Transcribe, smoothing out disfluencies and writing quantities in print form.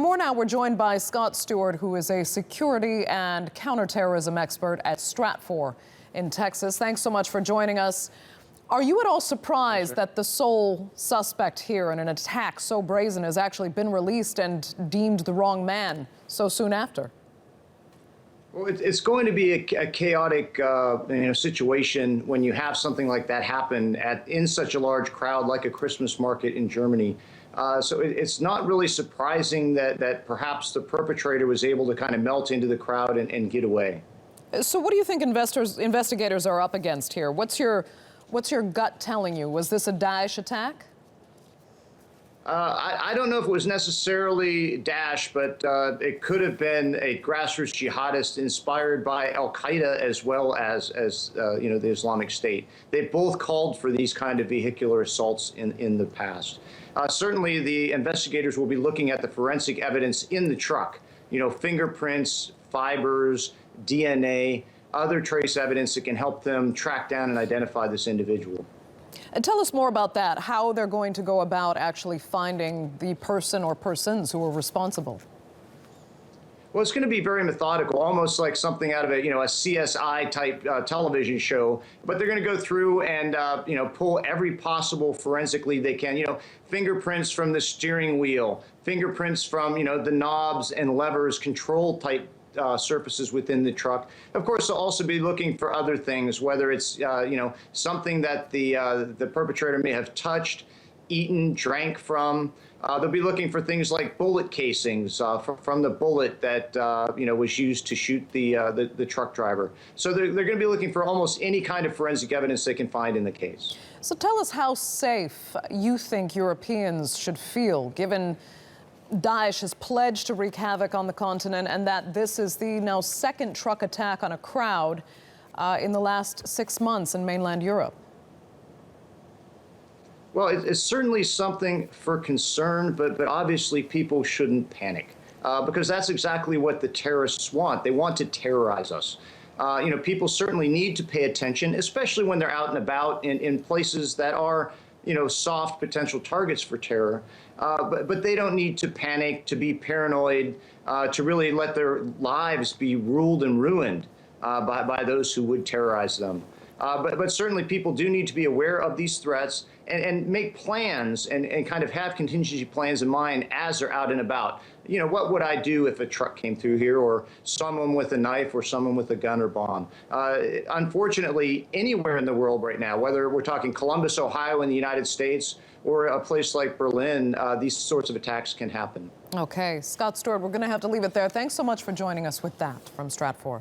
More now, we're joined by Scott Stewart, who is a security and counterterrorism expert at Stratfor in Texas. Thanks so much for joining us. Are you at all surprised that the sole suspect here in an attack so brazen has actually been released and deemed the wrong man so soon after? Well, it's going to be a chaotic situation when you have something like that happen in such a large crowd like a Christmas market in Germany. So it's not really surprising that perhaps the perpetrator was able to kind of melt into the crowd and get away. So what do you think investigators are up against here? What's your gut telling you? Was this a Daesh attack? I don't know if it was necessarily Daesh, but it could have been a grassroots jihadist inspired by Al-Qaeda as well as the Islamic State. They both called for these kind of vehicular assaults in the past. Certainly, the investigators will be looking at the forensic evidence in the truck. Fingerprints, fibers, DNA, other trace evidence that can help them track down and identify this individual. And tell us more about that, how they're going to go about actually finding the person or persons who are responsible. Well, it's going to be very methodical, almost like something out of a CSI type television show. But they're going to go through and pull every possible forensically they can. Fingerprints from the steering wheel, fingerprints from the knobs and levers, control type surfaces within the truck. Of course, they'll also be looking for other things, whether it's something that the perpetrator may have touched, eaten, drank from. They'll be looking for things like bullet casings from the bullet that was used to shoot the truck driver. So they're going to be looking for almost any kind of forensic evidence they can find in the case. So tell us how safe you think Europeans should feel, given Daesh has pledged to wreak havoc on the continent, and that this is the now second truck attack on a crowd in the last 6 months in mainland Europe. Well, it's certainly something for concern, but obviously people shouldn't panic because that's exactly what the terrorists want. They want to terrorize us. People certainly need to pay attention, especially when they're out and about in places that are soft potential targets for terror. But they don't need to panic, to be paranoid, to really let their lives be ruled and ruined by those who would terrorize them. But certainly people do need to be aware of these threats and make plans and kind of have contingency plans in mind as they're out and about. What would I do if a truck came through here, or someone with a knife, or someone with a gun or bomb? Unfortunately, anywhere in the world right now, whether we're talking Columbus, Ohio in the United States, or a place like Berlin, these sorts of attacks can happen. Okay, Scott Stewart, we're going to have to leave it there. Thanks so much for joining us with that from Stratfor.